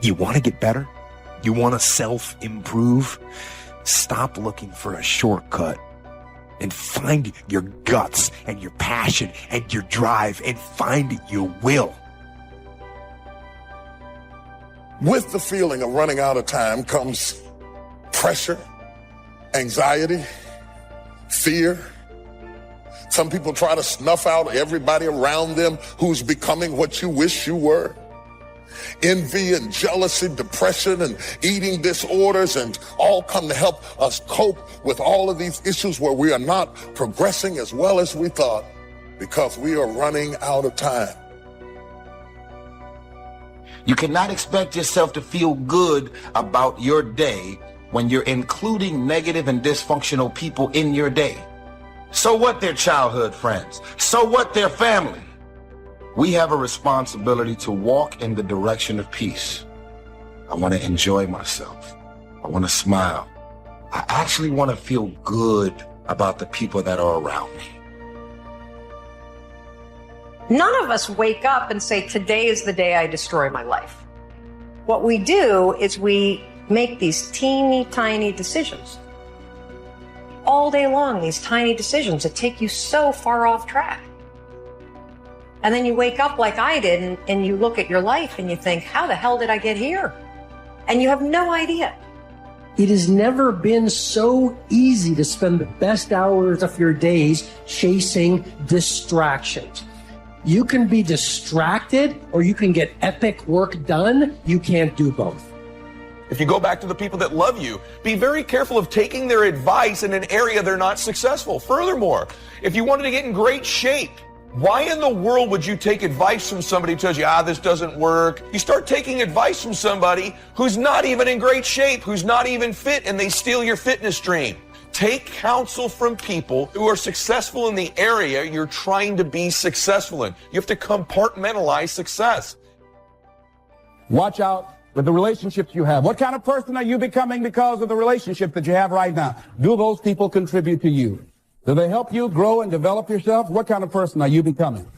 You want to get better? You want to self-improve? Stop looking for a shortcut and find your guts and your passion and your drive and find your will. With the feeling of running out of time comes pressure, anxiety, fear. Some people try to snuff out everybody around them who's becoming what you wish you were. Envy and jealousy, depression and eating disorders, and all come to help us cope with all of these issues where we are not progressing as well as we thought because we are running out of time. You cannot expect yourself to feel good about your day when you're including negative and dysfunctional people in your day. So what their childhood friends? So what their family? We have a responsibility to walk in the direction of peace. I want to enjoy myself. I want to smile. I actually want to feel good about the people that are around me. None of us wake up and say, today is the day I destroy my life. What we do is we make these teeny tiny decisions. All day long, these tiny decisions that take you so far off track. And then you wake up like I did and you look at your life and you think, how the hell did I get here? And you have no idea. It has never been so easy to spend the best hours of your days chasing distractions. You can be distracted or you can get epic work done. You can't do both. If you go back to the people that love you, be very careful of taking their advice in an area they're not successful. Furthermore, if you wanted to get in great shape, why in the world would you take advice from somebody who tells you, this doesn't work? You start taking advice from somebody who's not even in great shape, who's not even fit, and they steal your fitness dream. Take counsel from people who are successful in the area you're trying to be successful in. You have to compartmentalize success. Watch out with the relationships you have. What kind of person are you becoming because of the relationship that you have right now? Do those people contribute to you? Do they help you grow and develop yourself? What kind of person are you becoming?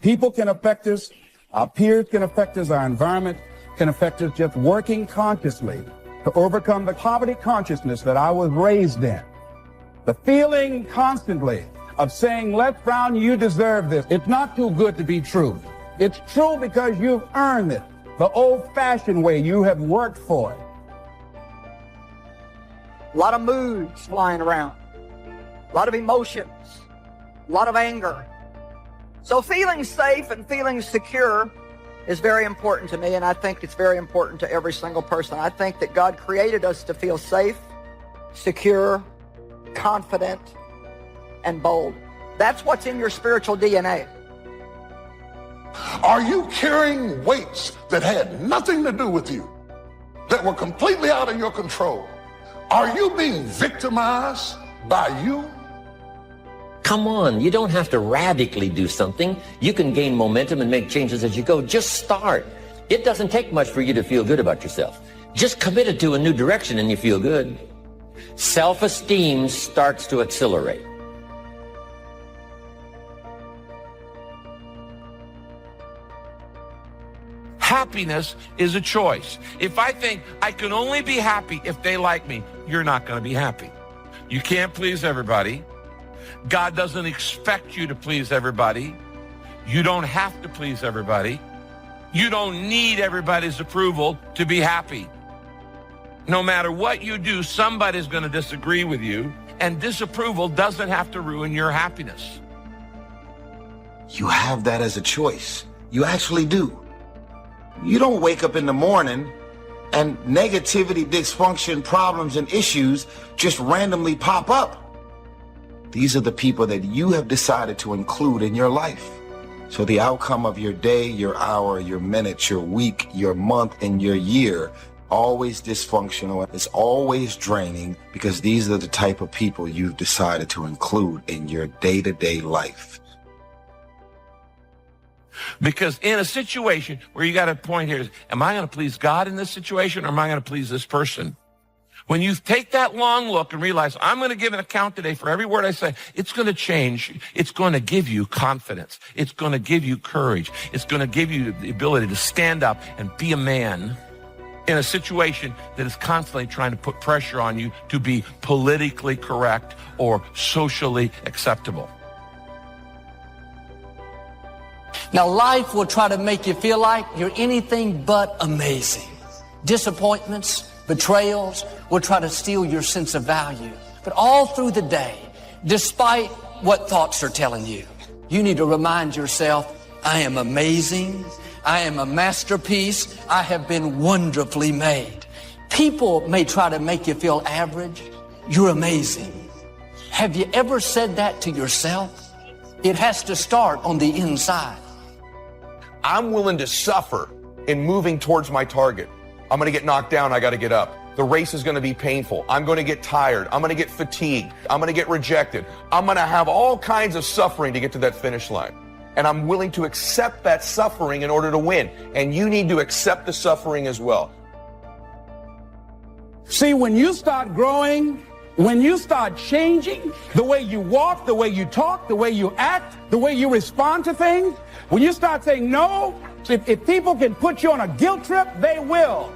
People can affect us. Our peers can affect us. Our environment can affect us. Just working consciously to overcome the poverty consciousness that I was raised in. The feeling constantly of saying, Les Brown, you deserve this. It's not too good to be true. It's true because you've earned it. The old-fashioned way. You have worked for it. A lot of moods flying around. A lot of emotions, a lot of anger. So feeling safe and feeling secure is very important to me, and I think it's very important to every single person. I think that God created us to feel safe, secure, confident, and bold. That's what's in your spiritual DNA. Are you carrying weights that had nothing to do with you, that were completely out of your control? Are you being victimized by you? Come on, you don't have to radically do something. You can gain momentum and make changes as you go. Just start. It doesn't take much for you to feel good about yourself. Just commit it to a new direction and you feel good. Self-esteem starts to accelerate. Happiness is a choice. If I think I can only be happy if they like me, you're not going to be happy. You can't please everybody. God doesn't expect you to please everybody. You don't have to please everybody. You don't need everybody's approval to be happy. No matter what you do, somebody's going to disagree with you, and disapproval doesn't have to ruin your happiness. You have that as a choice. You actually do. You don't wake up in the morning and negativity, dysfunction, problems, and issues just randomly pop up. These are the people that you have decided to include in your life. So the outcome of your day, your hour, your minute, your week, your month, and your year, always dysfunctional. It's always draining because these are the type of people you've decided to include in your day-to-day life. Because in a situation where you got a point here, am I going to please God in this situation or am I going to please this person? When you take that long look and realize, I'm going to give an account today for every word I say, it's going to change. It's going to give you confidence. It's going to give you courage. It's going to give you the ability to stand up and be a man in a situation that is constantly trying to put pressure on you to be politically correct or socially acceptable. Now, life will try to make you feel like you're anything but amazing. Disappointments, betrayals will try to steal your sense of value. But all through the day, despite what thoughts are telling you, you need to remind yourself, I am amazing. I am a masterpiece. I have been wonderfully made. People may try to make you feel average. You're amazing. Have you ever said that to yourself? It has to start on the inside. I'm willing to suffer in moving towards my target. I'm going to get knocked down. I got to get up. The race is going to be painful. I'm going to get tired. I'm going to get fatigued. I'm going to get rejected. I'm going to have all kinds of suffering to get to that finish line. And I'm willing to accept that suffering in order to win. And you need to accept the suffering as well. See, when you start growing, when you start changing the way you walk, the way you talk, the way you act, the way you respond to things, when you start saying no, if people can put you on a guilt trip, they will.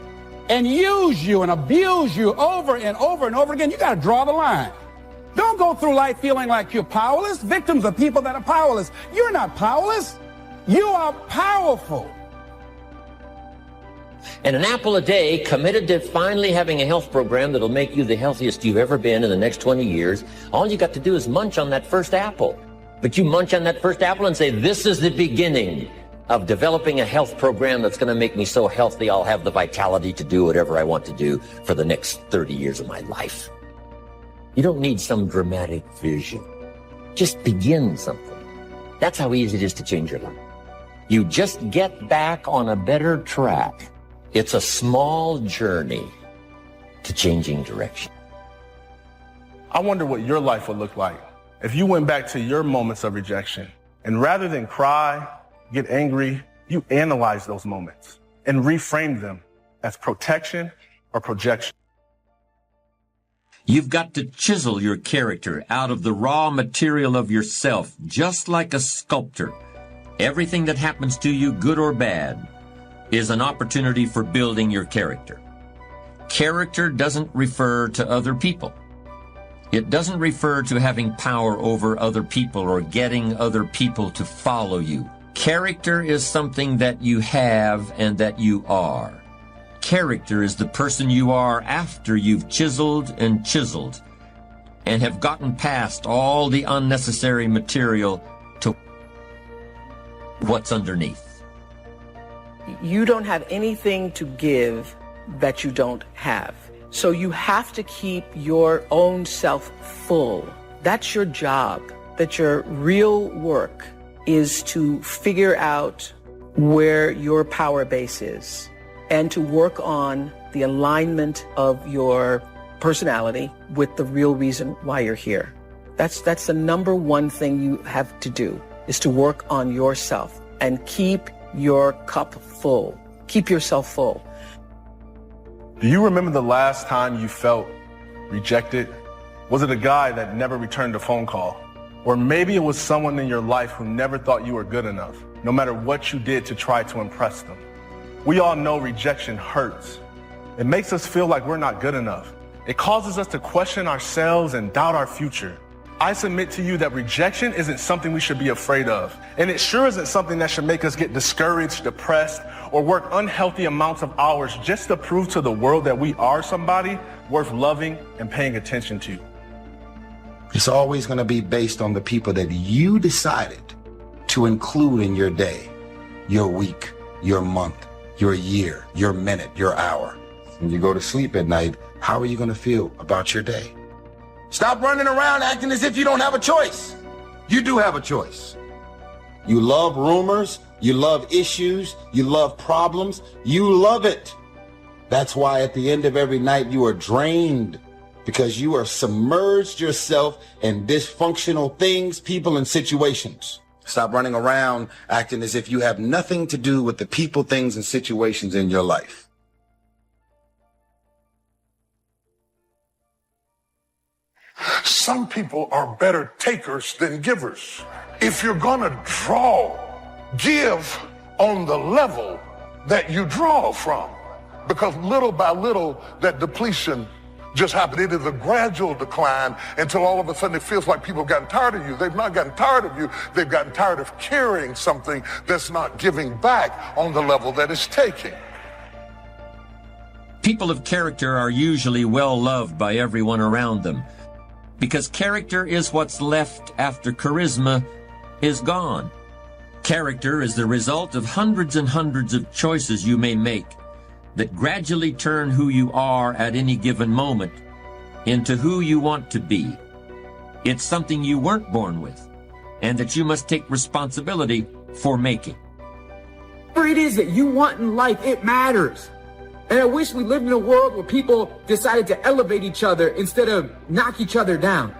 And use you and abuse you over and over and over again, you got to draw the line. Don't go through life feeling like you're powerless. Victims are people that are powerless. You're not powerless. You are powerful. And an apple a day, committed to finally having a health program that'll make you the healthiest you've ever been in the next 20 years. All you got to do is munch on that first apple. But you munch on that first apple and say, this is the beginning of developing a health program that's going to make me so healthy I'll have the vitality to do whatever I want to do for the next 30 years of my life. You don't need some dramatic vision. Just begin something. That's how easy it is to change your life. You just get back on a better track. It's a small journey to changing direction. I wonder what your life would look like if you went back to your moments of rejection and rather than cry, get angry, you analyze those moments and reframe them as protection or projection. You've got to chisel your character out of the raw material of yourself, just like a sculptor. Everything that happens to you, good or bad, is an opportunity for building your character. Character doesn't refer to other people. It doesn't refer to having power over other people or getting other people to follow you. Character is something that you have and that you are. Character is the person you are after you've chiseled and have gotten past all the unnecessary material to what's underneath. You don't have anything to give that you don't have. So you have to keep your own self full. That's your job. That your real work is to figure out where your power base is and to work on the alignment of your personality with the real reason why you're here. That's the number one thing you have to do, is to work on yourself and keep your cup full. Keep yourself full. Do you remember the last time you felt rejected? Was it a guy that never returned a phone call? Or maybe it was someone in your life who never thought you were good enough, no matter what you did to try to impress them. We all know rejection hurts. It makes us feel like we're not good enough. It causes us to question ourselves and doubt our future. I submit to you that rejection isn't something we should be afraid of. And it sure isn't something that should make us get discouraged, depressed, or work unhealthy amounts of hours just to prove to the world that we are somebody worth loving and paying attention to. It's always going to be based on the people that you decided to include in your day, your week, your month, your year, your minute, your hour. When you go to sleep at night, how are you going to feel about your day? Stop running around acting as if you don't have a choice. You do have a choice. You love rumors. You love issues. You love problems. You love it. That's why at the end of every night you are drained, because you are submerged yourself in dysfunctional things, people, and situations. Stop running around acting as if you have nothing to do with the people, things, and situations in your life. Some people are better takers than givers. If you're gonna draw, give on the level that you draw from. because little by little, that depletion just happened. It is a gradual decline until all of a sudden it feels like people have gotten tired of you. They've not gotten tired of you. They've gotten tired of carrying something that's not giving back on the level that it's taking. People of character are usually well loved by everyone around them because character is what's left after charisma is gone. Character is the result of hundreds and hundreds of choices you may make that gradually turn who you are at any given moment into who you want to be. It's something you weren't born with and that you must take responsibility for making. Whatever it is that you want in life, it matters. And I wish we lived in a world where people decided to elevate each other instead of knock each other down.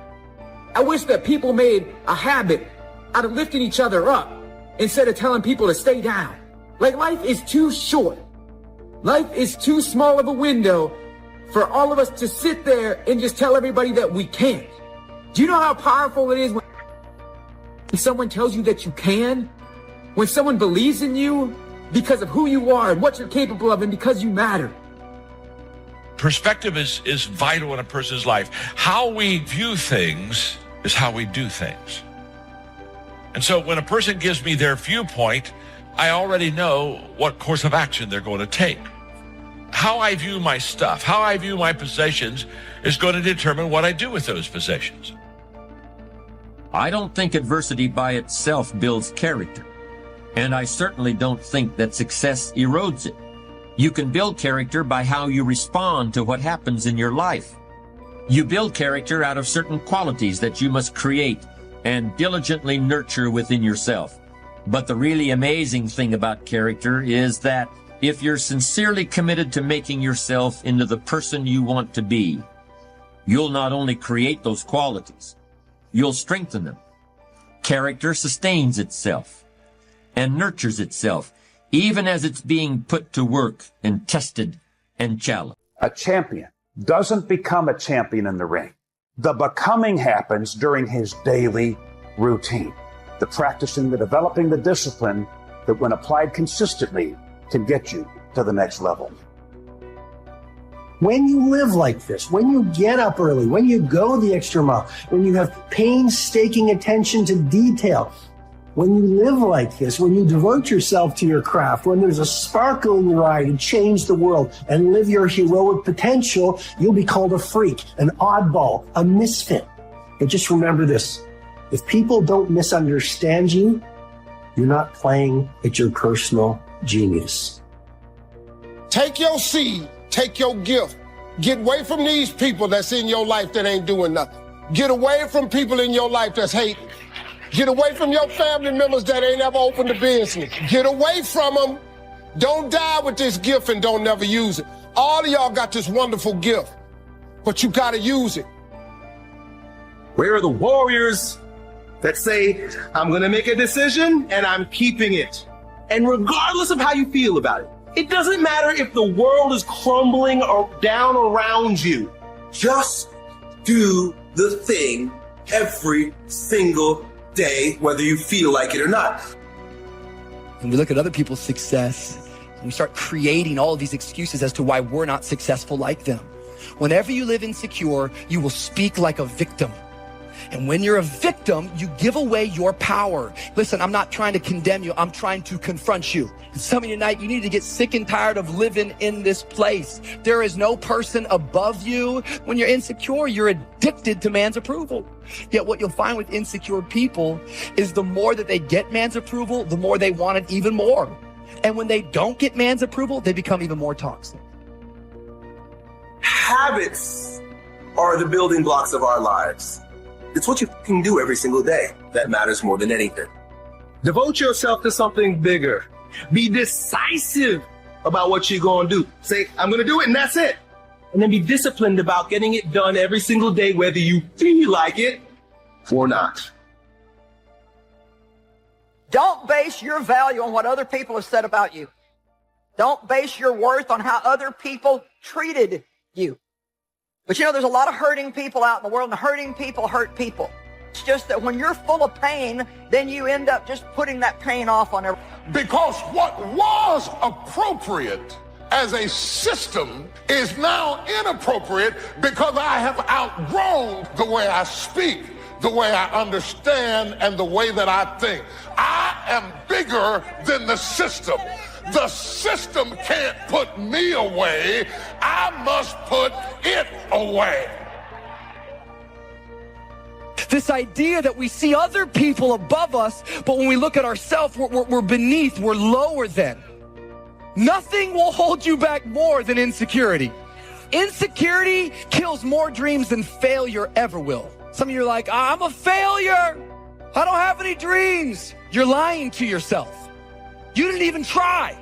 I wish that people made a habit out of lifting each other up instead of telling people to stay down. Like, life is too short. Life is too small of a window for all of us to sit there and just tell everybody that we can't. Do you know how powerful it is when someone tells you that you can? When someone believes in you because of who you are and what you're capable of and because you matter. Perspective is vital in a person's life. How we view things is how we do things. And so when a person gives me their viewpoint, I already know what course of action they're going to take. How I view my stuff, how I view my possessions is going to determine what I do with those possessions. I don't think adversity by itself builds character, and I certainly don't think that success erodes it. You can build character by how you respond to what happens in your life. You build character out of certain qualities that you must create and diligently nurture within yourself. But the really amazing thing about character is that if you're sincerely committed to making yourself into the person you want to be, you'll not only create those qualities, you'll strengthen them. Character sustains itself and nurtures itself, even as it's being put to work and tested and challenged. A champion doesn't become a champion in the ring. The becoming happens during his daily routine. The practicing, the developing, the discipline that when applied consistently can get you to the next level. When you live like this, when you get up early, when you go the extra mile, when you have painstaking attention to detail, when you live like this, when you devote yourself to your craft, when there's a sparkle in your eye to change the world and live your heroic potential, you'll be called a freak, an oddball, a misfit. But just remember this. If people don't misunderstand you, you're not playing at your personal genius. Take your seed, take your gift. Get away from these people that's in your life that ain't doing nothing. Get away from people in your life that's hating. Get away from your family members that ain't ever opened a business. Get away from them. Don't die with this gift and don't never use it. All of y'all got this wonderful gift, but you gotta use it. Where are the warriors that say, I'm gonna make a decision and I'm keeping it? And regardless of how you feel about it, it doesn't matter if the world is crumbling or down around you. Just do the thing every single day, whether you feel like it or not. When we look at other people's success, we start creating all of these excuses as to why we're not successful like them. Whenever you live insecure, you will speak like a victim. And when you're a victim, you give away your power. Listen, I'm not trying to condemn you. I'm trying to confront you. Some of you tonight, you need to get sick and tired of living in this place. There is no person above you. When you're insecure, you're addicted to man's approval. Yet what you'll find with insecure people is the more that they get man's approval, the more they want it even more. And when they don't get man's approval, they become even more toxic. Habits are the building blocks of our lives. It's what you can do every single day that matters more than anything. Devote yourself to something bigger. Be decisive about what you're going to do. Say, I'm going to do it, and that's it. And then be disciplined about getting it done every single day, whether you feel like it or not. Don't base your value on what other people have said about you. Don't base your worth on how other people treated you. But you know, there's a lot of hurting people out in the world, and hurting people hurt people. It's just that when you're full of pain, then you end up just putting that pain off on everyone. Because what was appropriate as a system is now inappropriate because I have outgrown the way I speak, the way I understand, and the way that I think. I am bigger than the system. The system can't put me away. I must put it away. This idea that we see other people above us, but when we look at ourselves, we're beneath, we're lower than. Nothing will hold you back more than insecurity. Insecurity kills more dreams than failure ever will. Some of you are like, I'm a failure. I don't have any dreams. You're lying to yourself. You didn't even try.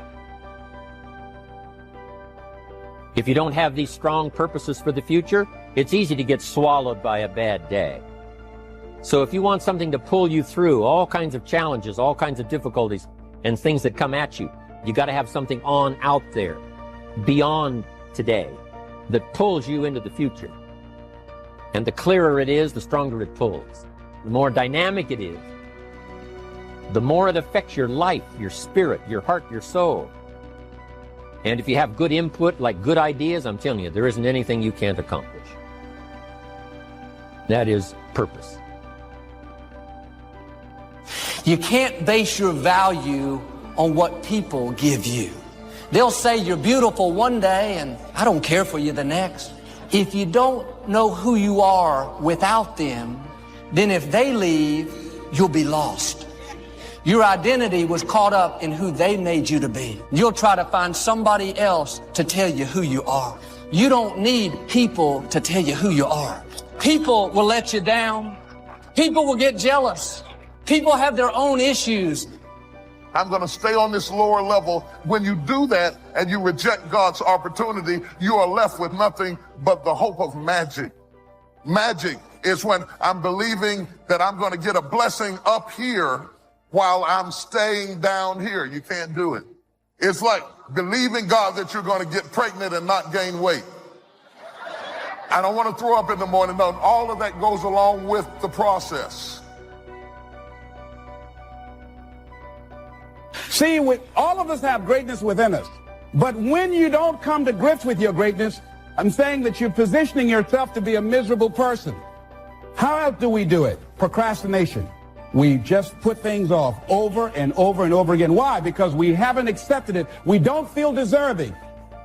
If you don't have these strong purposes for the future, it's easy to get swallowed by a bad day. So if you want something to pull you through all kinds of challenges, all kinds of difficulties, and things that come at you, you got to have something on out there, beyond today, that pulls you into the future. And the clearer it is, the stronger it pulls. The more dynamic it is, the more it affects your life, your spirit, your heart, your soul. And if you have good input, like good ideas, I'm telling you, there isn't anything you can't accomplish. That is purpose. You can't base your value on what people give you. They'll say you're beautiful one day and I don't care for you the next. If you don't know who you are without them, then if they leave, you'll be lost. Your identity was caught up in who they made you to be. You'll try to find somebody else to tell you who you are. You don't need people to tell you who you are. People will let you down. People will get jealous. People have their own issues. I'm going to stay on this lower level. When you do that and you reject God's opportunity, you are left with nothing but the hope of magic. Magic is when I'm believing that I'm going to get a blessing up here while I'm staying down here. You can't do it. It's like believing God that you're going to get pregnant and not gain weight. I don't want to throw up in the morning. No, all of that goes along with the process. See, all of us have greatness within us. But when you don't come to grips with your greatness, I'm saying that you're positioning yourself to be a miserable person. How else do we do it? Procrastination. We just put things off over and over and over again. Why? Because we haven't accepted it. We don't feel deserving.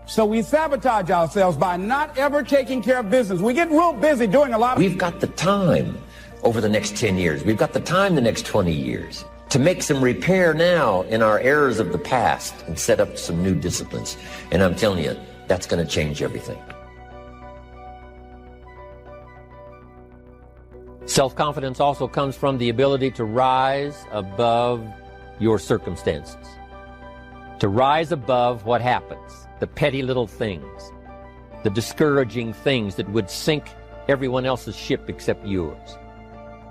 So we sabotage ourselves by not ever taking care of business. We get real busy doing a lot of... We've got the time over the next 10 years. We've got the time the next 20 years to make some repair now in our errors of the past and set up some new disciplines. And I'm telling you, that's going to change everything. Self-confidence also comes from the ability to rise above your circumstances. To rise above what happens, the petty little things, the discouraging things that would sink everyone else's ship except yours.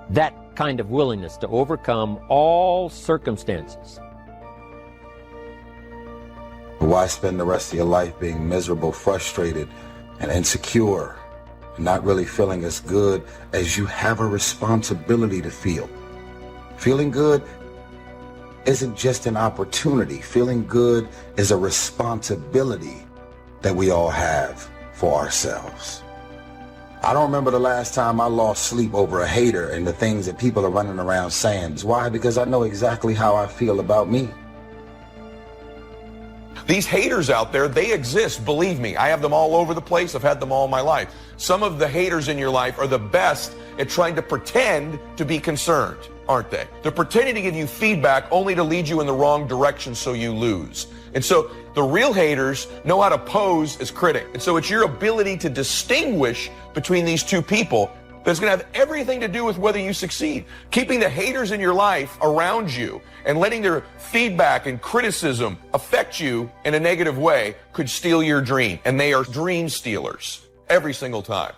That kind of willingness to overcome all circumstances. Why spend the rest of your life being miserable, frustrated, and insecure, and not really feeling as good as you have a responsibility to feel? Feeling good isn't just an opportunity. Feeling good is a responsibility that we all have for ourselves. I don't remember the last time I lost sleep over a hater and the things that people are running around saying. Why? Because I know exactly how I feel about me. These haters out there, they exist, believe me. I have them all over the place. I've had them all my life. Some of the haters in your life are the best at trying to pretend to be concerned, aren't they? They're pretending to give you feedback only to lead you in the wrong direction so you lose. And so the real haters know how to pose as critic. And so it's your ability to distinguish between these two people that's going to have everything to do with whether you succeed. Keeping the haters in your life around you and letting their feedback and criticism affect you in a negative way could steal your dream. And they are dream stealers every single time.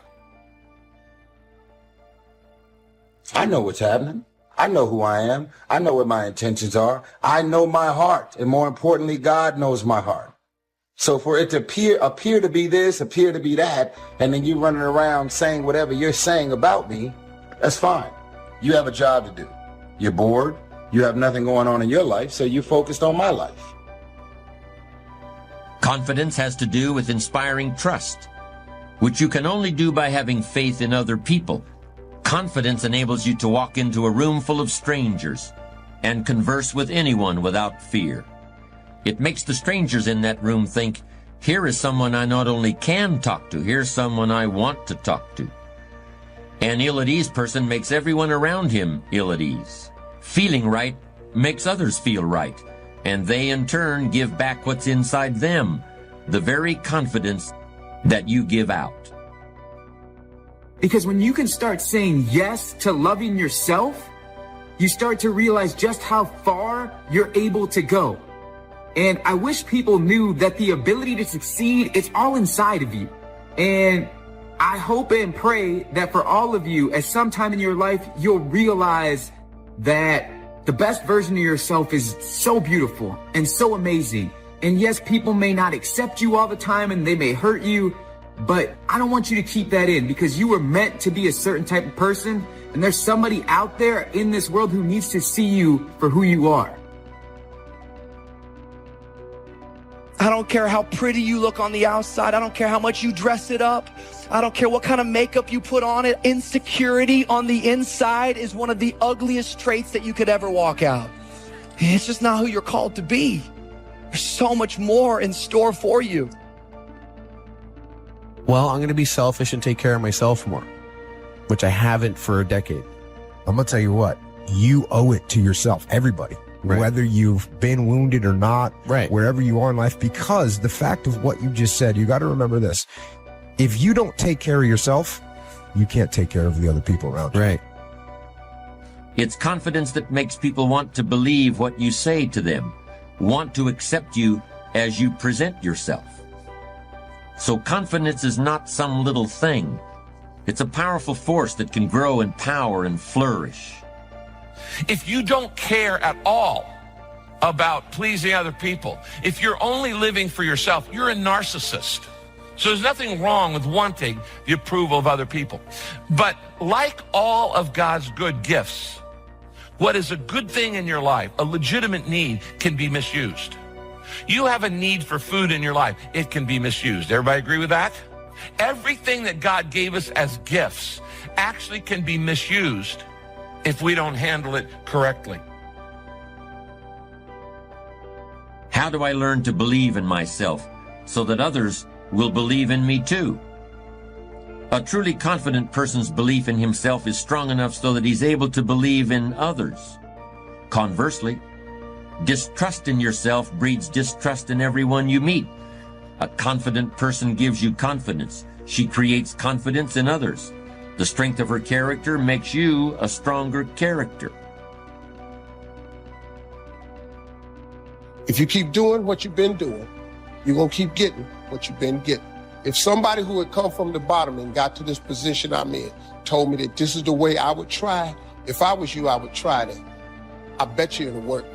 I know what's happening. I know who I am. I know what my intentions are. I know my heart. And more importantly, God knows my heart. So for it to appear to be this, appear to be that, and then you running around saying whatever you're saying about me, that's fine. You have a job to do. You're bored. You have nothing going on in your life, so you're focused on my life. Confidence has to do with inspiring trust, which you can only do by having faith in other people. Confidence enables you to walk into a room full of strangers and converse with anyone without fear. It makes the strangers in that room think, here is someone I not only can talk to, here's someone I want to talk to. An ill-at-ease person makes everyone around him ill at ease. Feeling right makes others feel right, and they in turn give back what's inside them, the very confidence that you give out. Because when you can start saying yes to loving yourself, you start to realize just how far you're able to go. And I wish people knew that the ability to succeed, it's all inside of you. And I hope and pray that for all of you, at some time in your life, you'll realize that the best version of yourself is so beautiful and so amazing. And yes, people may not accept you all the time and they may hurt you, but I don't want you to keep that in, because you were meant to be a certain type of person. And there's somebody out there in this world who needs to see you for who you are. I don't care how pretty you look on the outside. I don't care how much you dress it up. I don't care what kind of makeup you put on it. Insecurity on the inside is one of the ugliest traits that you could ever walk out. It's just not who you're called to be. There's so much more in store for you. Well, I'm going to be selfish and take care of myself more, which I haven't for a decade. I'm going to tell you what, you owe it to yourself, everybody. Right. Whether you've been wounded or not, right, wherever you are in life, because the fact of what you just said, you got to remember this. If you don't take care of yourself, you can't take care of the other people around you. Right. It's confidence that makes people want to believe what you say to them, want to accept you as you present yourself. So confidence is not some little thing. It's a powerful force that can grow in power and flourish. If you don't care at all about pleasing other people, if you're only living for yourself, you're a narcissist. So there's nothing wrong with wanting the approval of other people. But like all of God's good gifts, what is a good thing in your life, a legitimate need, can be misused. You have a need for food in your life, it can be misused. Everybody agree with that? Everything that God gave us as gifts actually can be misused if we don't handle it correctly. How do I learn to believe in myself so that others will believe in me too? A truly confident person's belief in himself is strong enough so that he's able to believe in others. Conversely, distrust in yourself breeds distrust in everyone you meet. A confident person gives you confidence. She creates confidence in others. The strength of her character makes you a stronger character. If you keep doing what you've been doing, you're going to keep getting what you've been getting. If somebody who had come from the bottom and got to this position I'm in told me that this is the way I would try, if I was you, I would try that. I bet you it'll work.